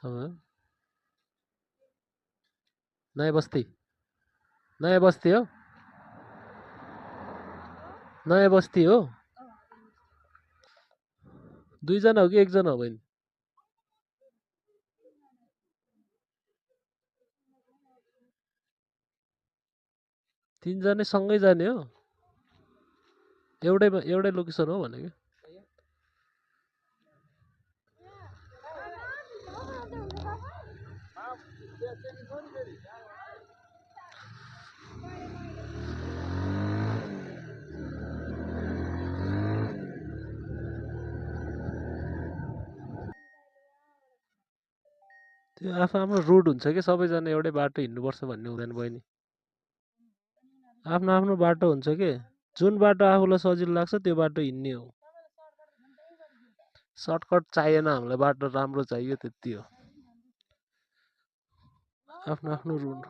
अँ, नयाँ बस्ती नयाँ बस्ती हो नयाँ बस्ती हो दुईजना हो कि एकजना हो बहिनी तिनजना सँगै जाने हो एउटै लोकेसन हो भनेको त्यो आफ्नो आफ्नो रुट हुन्छ कि सबैजना एउटै बाटो हिँड्नुपर्छ भन्ने हुँदैन बहिनी आफ्नो आफ्नो बाटो हुन्छ कि जुन बाटो आफूलाई सजिलो लाग्छ त्यो बाटो हिँड्ने हो सर्टकट चाहिएन हामीलाई बाटो राम्रो चाहियो त्यति हो आफ्नो आफ्नो रुट